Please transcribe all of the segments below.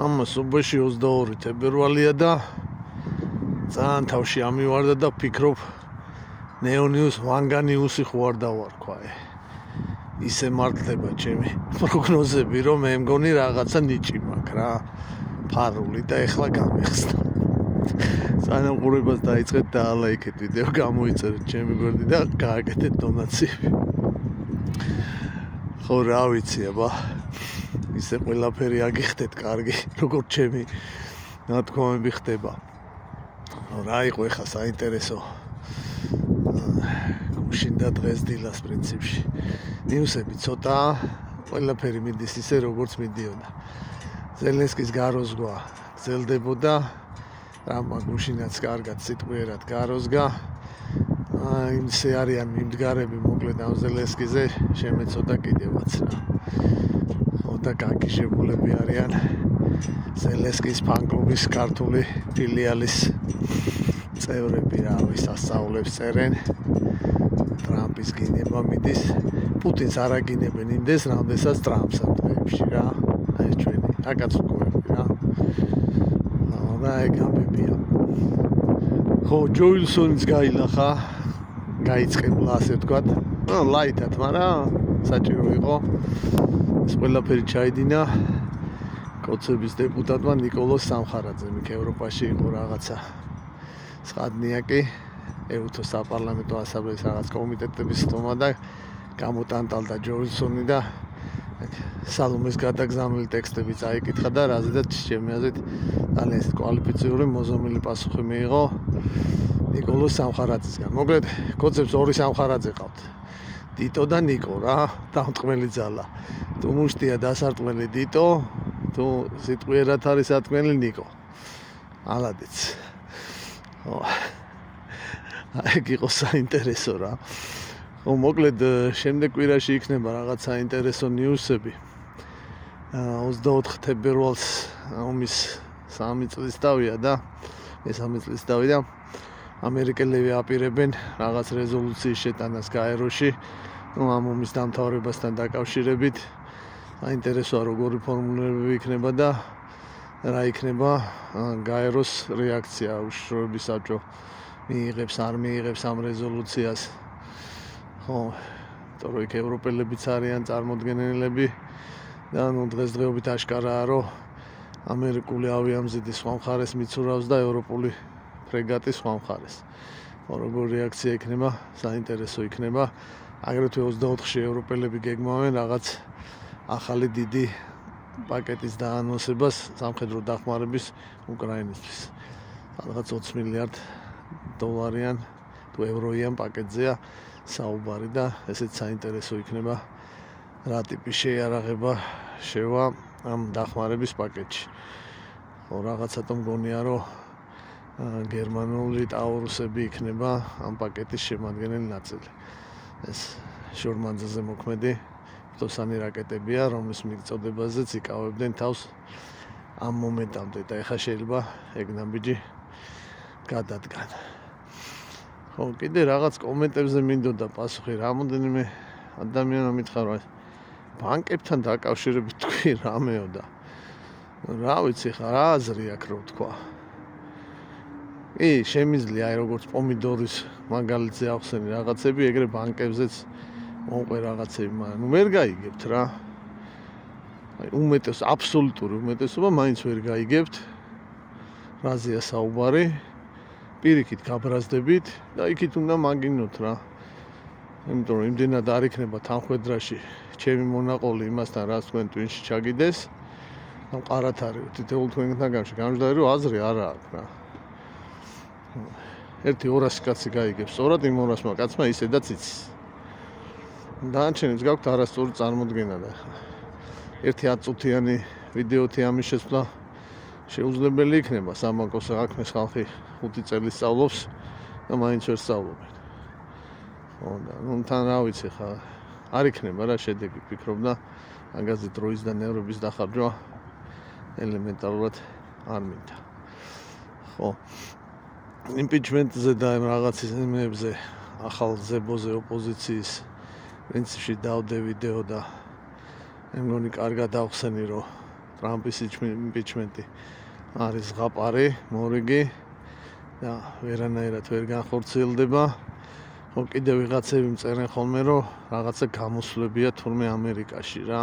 ამას უბეში 22 თებერვალია და ძალიან თავში ამივარდა და ფიქრობ ნეონიუს ვანგანიუსი ხო არ დავარქვა. ისე მართლდება ჩემი პროგნოზები, რომ მე მგონი რაღაცა ნიჭი მაქვს რა. ფარული და ეხლა გამეხსნა. სანამ ყურებას დაიწყეთ და ლაიქეთ ვიდეო, გამოიწერეთ ჩემი გვერდი და გააკეთეთ დონაციები. ხო რა ვიცი აბა. ისე ყველაფერი აგიხდეთ კარგი, როგორც ჩემი ნათქვამები ხდება. რა იყო ეხლა საინტერესო გუშინდა დღეს დილას პრინციპში. ნიუსები ცოტა ყველაფერი მიდის ისე როგორც მიდიოდა. ზელენსკის გაროზგვა გრძელდებოდა, რამა გუშინაც კარგად სიტყვიერად გაროზგა. იმსე არიან მიმდგარები მოკლედ ამ ზელენსკიზე შემეცოდა კიდევაც რა. და გაგიჟებულები არიან ზელენსკის ფან-კლუბის ქართული ფილიალის წევრები რა, ვისასწავლებს წერენ. ტრამპის გინება მიდის, პუტინს არ აგინებენ იმდეს, რამდენსაც ტრამპს ამ დღეებში რა. აი ჩვენი აკაცუკოები რა. და ეგამებია. ხო, ჯო უილსონიც გაილახა, გაიწყებლა ასე ვთქვათ. ლაითად, მაგრამ საჭირო იყო. ეს ყველაფერი ჩაიდინა კოცების დეპუტატმა ნიკოლოზ სამხარაძემ, იქ ევროპაში იყო რაღაცა სყადნიაკი, ეუთოს საპარლამენტო ასამბლეის რაღაც კომიტეტების ხტომა და გამოტანტალდა ჯო უილსონი და სალომეს გადაგზავნილი ტექსტები წაიკითხა და რაზედაც ჩემი აზრით ძალიან კვალიფიციური მოზომილი პასუხი მიიღო ნიკოლოზ სამხარაძისგან. მოკლედ, კოცებს ორი სამხარაძე ყავთ. დიტო და ნიკო რა, დამტყმელი ძალა. თუ მუშტია დასარტყმელი დიტო, თუ სიტყვიერად არის ატყმელი ნიკო. ალადიც. ხო. ეგ იყო საინტერესო რა. ხო, მოკლედ შემდეგ კვირაში იქნება რაღაც საინტერესო ნიუსები. 24 თებერვალს ომის 3 წლის დავია და მესამე წლის დავი და ამერიკელები აპირებენ რაღაც რეზოლუციის შეტანას გაეროში. ამ ომის დამთავრებასთან დაკავშირებით საინტერესოა როგორი ფორმულირებები იქნება და რა იქნება გაეროს რეაქცია, უშიშროების საბჭო მიიღებს არ მიიღებს ამ რეზოლუციას. ხო, თორე იქ ევროპელებიც არიან წარმოდგენილები და დღესდღეობით აშკარაა, რომ ამერიკული ავიამზიდი სხვა მხარეს მიცურავს და ევროპული ფრეგატი სხვა მხარეს. ხო, როგორი რეაქცია იქნება, საინტერესო იქნება. აგრეთვე 24-ში ევროპელები გეგმავენ რაღაც ახალი დიდი პაკეტის დაანონსებას სამხედრო დახმარების უკრაინისთვის. რაღაც 20 მილიარდ დოლარიან თუ ევროიან პაკეტზეა საუბარი და ესეც საინტერესო იქნება რა ტიპის შეიარაღება შევა ამ დახმარების პაკეტში. ხო, რაღაცა თო მგონია, რომ გერმანული ტაურუსები იქნება ამ პაკეტის შემადგენელი ნაწილი. ეს შორმანძილზე მოქმედი ფტოსანი რაკეტებია, რომლის მიწოდებაზეც იკავებდნენ თავს ამ მომენტამდე და ეხლა შეიძლება ეგ ნაბიჯი გადადგან. ხო, კიდე რაღაც კომენტებზე მინდოდა პასუხი, რამოდენიმე ადამიანმა მითხარა ბანკებთან დაკავშირებით თქვი რამეო და რა ვიცი ხა რა აზრი აქვს რო თქვა. შემიძლია აი როგორც პომიდორის მაგალითზე ახსენი რაღაცები, ეგრე ბანკებზეც მომყვე რაღაცები, მაგრამ ვერ გაიგებთ რა. აი აბსოლუტური უმეტესობა მაინც ვერ გაიგებთ. რაზეა საუბარი? პირიქით გაბრაზდებით და იქით უნდა მაგინოთ რა. იმიტომ რომ იმდენად არ იქნება თანხმედრაში ჩემი მონაყოლი იმასთან, რაც თქვენ ტვინში ჩაგიდეს. ამ ყარათ არის თითოეულ თქვენთან გამში გამჟდარი რომ აზრი არა აქვს რა. ერთი 200 კაცი გაიგებს სწორად, იმ 200 კაცმა ისედაც იცის. დანარჩენებს გაქვთ არასწორი წარმოდგენა და ერთი 10 წუთიანი ვიდეოთი ამის შესვლა შეუძლებელი იქნება. საბანკოს საქმეს ხალხი 5 წელი სწავლობს და მაინც ვერ სწავლობენ. ხო და თან რა ვიცი ხა არ იქნება რა შედეგი ფიქრობ და მაგაზე დროის და ნერვების დახარჯვა ელემენტარულად არ მინდა. ხო, იმპიჩმენტზე და ამ რაღაცებზე ახალ ზებოზე ოპოზიციის პრინციპში დავდე ვიდეო და მე მგონი კარგად ავხსენი, რომ ტრამპის იმპიჩმენტი არის ზღაპარი, მორიგი და ვერანაირად ვერ განხორციელდება. ხო კიდევ ვიღაცები მწერენ ხოლმე რომ რაღაცა გამოსვლებია თურმე ამერიკაში რა.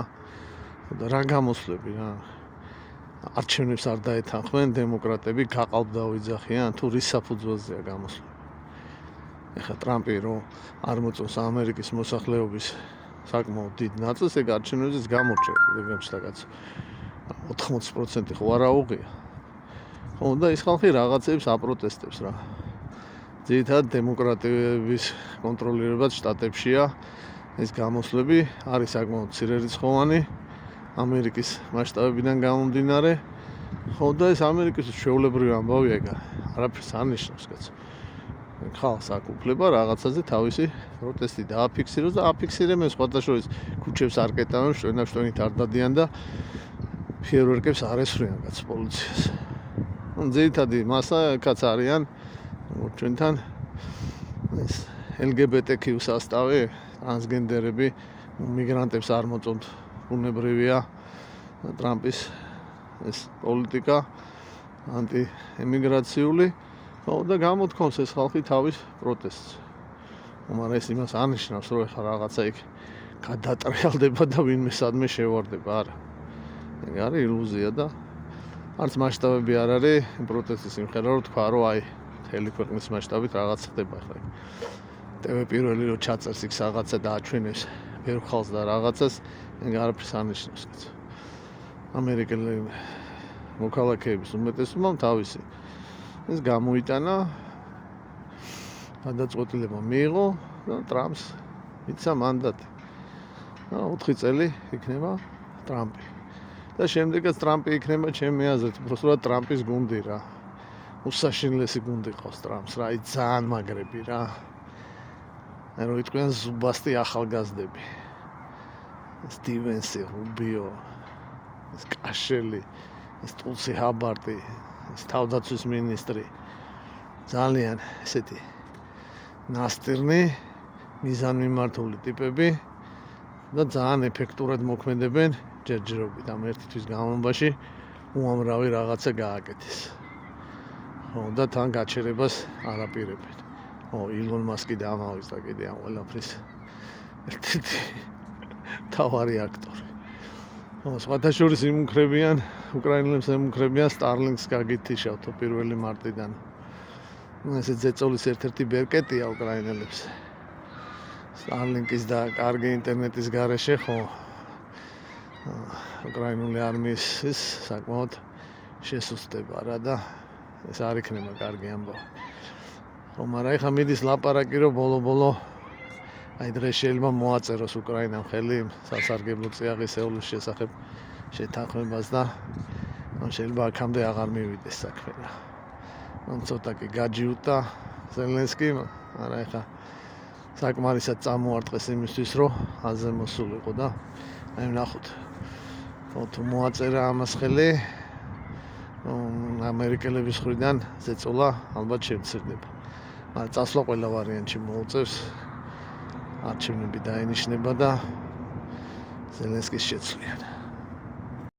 და რა გამოსვლები რა? არჩევნებს არ დაეთანხმენ დემოკრატები, გაყალბ დავიძახიან თუ რის საფუძველზეა გამოსვლები. ეხლა ტრამპი რომ არ მოწონს ამერიკის მოსახლეობის საკმაოდ დიდ ნაწილს, ეგ არჩევნებზეც გამორჩება, რეგამშტაგაც 80% ხო არა უღია. ხო და ის ხალხი რაღაცებს აპროტესტებს რა. ძირითადად დემოკრატების კონტროლირებად შტატებშია ეს გამოსვლები, არის საკმაოდ მცირერიცხოვანი ამერიკის მასშტაბებიდან გამომდინარე. ხო და ეს ამერიკის ჩვეულებრივი ამბავია ეგ არაფერს არ ნიშნავს კაცო. ხალხს აქ უფლება რაღაცაზე თავისი პროტესტი დააფიქსიროს და აფიქსირებენ სხვადასხვა ქუჩებს არ კეტავენ, შტენით არ დადიან და ფიერვერკებს არ ესვრიან კაცო პოლიციას. ძირითადი მასა კაც არიან ჩვენთან ეს LGBTQ სასტავი, ტრანსგენდერები, მიგრანტებს არ მოწონთ, უნებრივია ტრამპის ეს პოლიტიკა ანტიემიგრაციული. ხო და გამოთქვამს ეს ხალხი თავის პროტესტს. მაგრამ ეს იმას არ ნიშნავს, რომ ეხლა რაღაცა იქ გადატრიალდება და ვინმე სადმე შევარდება, არა. ეგ არის ილუზია და არც მასშტაბები არ არის პროტესტის იმხელა, რომ თქვა, რომ აი მთელი ქვეყნის მასშტაბით რაღაც ხდება ახლა. TV პირველი რომ ჩაწერს იქ რაღაცა და აჩვენებს ბევრ ხალხს და რაღაცას, ეგ არაფერს არ ნიშნავს. ამერიკელი მოქალაქეების უმეტესობამ თავისი ეს გამოიტანა, გადაწყვეტილება მიიღო და ტრამპს მიცა მანდატი. 4 წელი იქნება ტრამპი. და შემდეგაც ტრამპი იქნება ჩემი აზრით, უბრალოდ ტრამპის გუნდი რა. უსაშინლესი გუნდი ყავს ტრამპს რა, ძალიან მაგრები რა. აი რომ იტყვიან ზუბასტი ახალგაზრდები. სტივენსი, რუბიო, ეს კაშელი, ეს ტულსი ჰაბარტი, ეს თავდაცვის მინისტრი. ძალიან ესეთი ნასტირნი, მიზანმიმართული ტიპები და ძალიან ეფექტურად მოქმედებენ ჯერჯერობით ამ ერთი თვის განმავლობაში უამრავი რაღაცა გააკეთეს. ხო და თან გაჩერებას არ აპირებენ. ხო, ილონ მასკი და ამავის და კიდე ამ ყველაფრის ერთ-ერთი თავარი აქტორი. ხო, სხვათა შორის იმუქრებიან, უკრაინელებს ემუქრებიან Starlink-ს გაგითიშავთო 1 მარტიდან. ესე ზეწოლის ერთ-ერთი ბერკეტია უკრაინელებს. Starlink-ის და კარგი ინტერნეტის გარეშე ხო უკრაინული არმიის ის საკმაოდ შესუსტება რა და ეს არ იქნება კარგი ამბავი. ხო, მაგრამ ეხლა მიდის ლაპარაკი რომ ბოლო-ბოლო აი დღეს შეიძლება მოაწეროს უკრაინამ ხელი სასარგებლო წიაღისეულის შესახებ შეთანხმებას და შეიძლება აქამდე აღარ მივიდეს საქმე რა. ცოტა კი გაჯიუტა ზელენსკი, მაგრამ ეხლა საკმარისად წამოარტყეს იმისთვის რომ აზე მოსულიყო და აი ვნახოთ. ხო თუ მოაწერა ამას ხელი ამერიკელების მხრიდან ზეწოლა ალბათ შემცირდება. მაგრამ წასვლა ყველა ვარიანტში მოუწევს. არჩევნები დაენიშნება და ზელენსკის შეცვლიან.